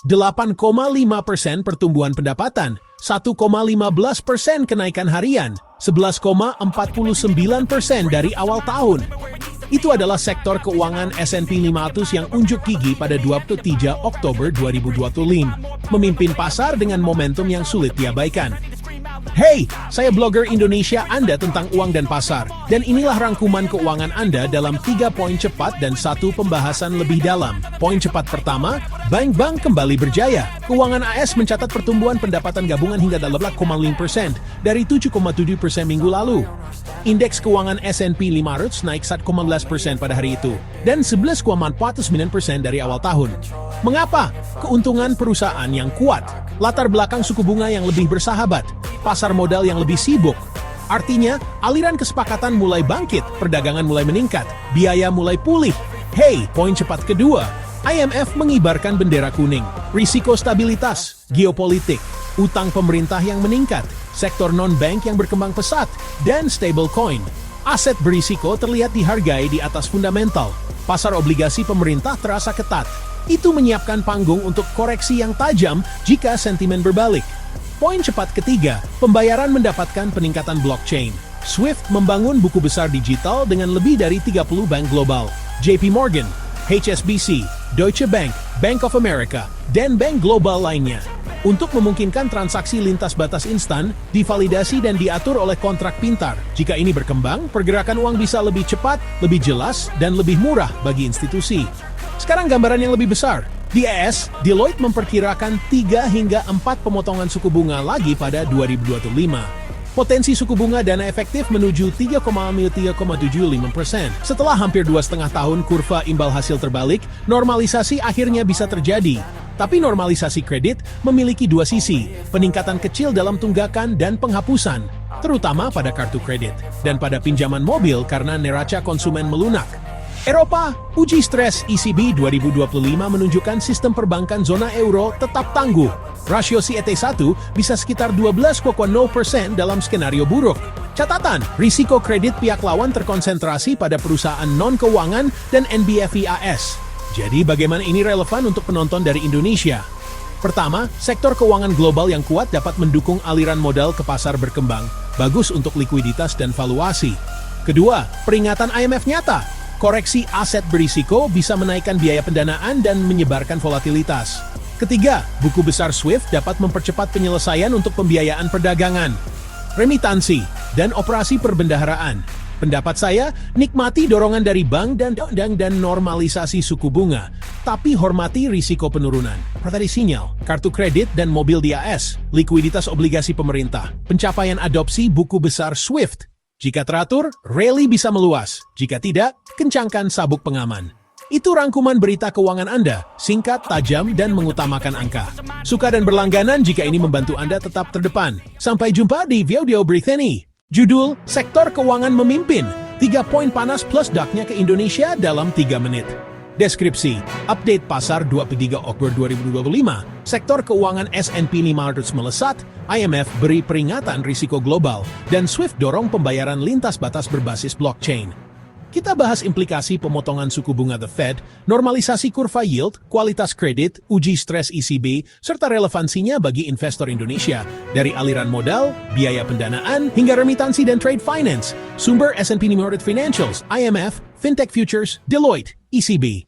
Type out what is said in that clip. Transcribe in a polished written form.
8,5% pertumbuhan pendapatan, 1,15% kenaikan harian, 11,49% dari awal tahun. Itu adalah sektor keuangan S&P 500 yang unjuk gigi pada 23 Oktober 2025, memimpin pasar dengan momentum yang sulit diabaikan. Hey, saya blogger Indonesia Anda tentang uang dan pasar, dan inilah rangkuman keuangan Anda dalam 3 poin cepat dan 1 pembahasan lebih dalam. Poin cepat pertama, bank-bank kembali berjaya. Keuangan AS mencatat pertumbuhan pendapatan gabungan hingga 18,5% dari 7,7% minggu lalu. Indeks keuangan S&P 500 naik 1,11% pada hari itu, dan 11,49% dari awal tahun. Mengapa? Keuntungan perusahaan yang kuat, latar belakang suku bunga yang lebih bersahabat, pasar modal yang lebih sibuk. Artinya, aliran kesepakatan mulai bangkit, perdagangan mulai meningkat, biaya mulai pulih. Hey, poin cepat kedua, IMF mengibarkan bendera kuning. Risiko stabilitas, geopolitik, utang pemerintah yang meningkat, sektor non-bank yang berkembang pesat, dan stablecoin. Aset berisiko terlihat dihargai di atas fundamental. Pasar obligasi pemerintah terasa ketat. Itu menyiapkan panggung untuk koreksi yang tajam jika sentimen berbalik. Poin cepat ketiga, pembayaran mendapatkan peningkatan blockchain. Swift membangun buku besar digital dengan lebih dari 30 bank global. JP Morgan, HSBC, Deutsche Bank, Bank of America, dan bank global lainnya. Untuk memungkinkan transaksi lintas batas instan, divalidasi dan diatur oleh kontrak pintar. Jika ini berkembang, pergerakan uang bisa lebih cepat, lebih jelas, dan lebih murah bagi institusi. Sekarang gambaran yang lebih besar. Di ES, Deloitte memperkirakan 3 hingga 4 pemotongan suku bunga lagi pada 2025. Potensi suku bunga dana efektif menuju 3,75%. Setelah hampir 2,5 tahun kurva imbal hasil terbalik, normalisasi akhirnya bisa terjadi. Tapi normalisasi kredit memiliki 2 sisi, peningkatan kecil dalam tunggakan dan penghapusan, terutama pada kartu kredit, dan pada pinjaman mobil karena neraca konsumen melunak. Eropa, uji stres ECB 2025 menunjukkan sistem perbankan zona euro tetap tangguh. Rasio CET1 bisa sekitar 12,0% dalam skenario buruk. Catatan, risiko kredit pihak lawan terkonsentrasi pada perusahaan non-keuangan dan NBFI AS. Jadi bagaimana ini relevan untuk penonton dari Indonesia? Pertama, sektor keuangan global yang kuat dapat mendukung aliran modal ke pasar berkembang, bagus untuk likuiditas dan valuasi. Kedua, peringatan IMF nyata. Koreksi aset berisiko bisa menaikkan biaya pendanaan dan menyebarkan volatilitas. Ketiga, buku besar Swift dapat mempercepat penyelesaian untuk pembiayaan perdagangan, remitansi, dan operasi perbendaharaan. Pendapat saya, nikmati dorongan dari bank dan normalisasi suku bunga, tapi hormati risiko penurunan. Pertadi sinyal, kartu kredit dan mobil di AS, likuiditas obligasi pemerintah, pencapaian adopsi buku besar Swift. Jika teratur, rally bisa meluas. Jika tidak, kencangkan sabuk pengaman. Itu rangkuman berita keuangan Anda, singkat, tajam, dan mengutamakan angka. Suka dan berlangganan jika ini membantu Anda tetap terdepan. Sampai jumpa di video berikutnya. Judul, Sektor Keuangan Memimpin. 3 poin panas plus daknya ke Indonesia dalam 3 menit. Deskripsi, update pasar 23 Oktober 2025, sektor keuangan S&P 500 melesat, IMF beri peringatan risiko global, dan Swift dorong pembayaran lintas batas berbasis blockchain. Kita bahas implikasi pemotongan suku bunga The Fed, normalisasi kurva yield, kualitas kredit, uji stres ECB, serta relevansinya bagi investor Indonesia, dari aliran modal, biaya pendanaan, hingga remitansi dan trade finance. Sumber S&P 500 Financials, IMF, Fintech Futures, Deloitte, ECB.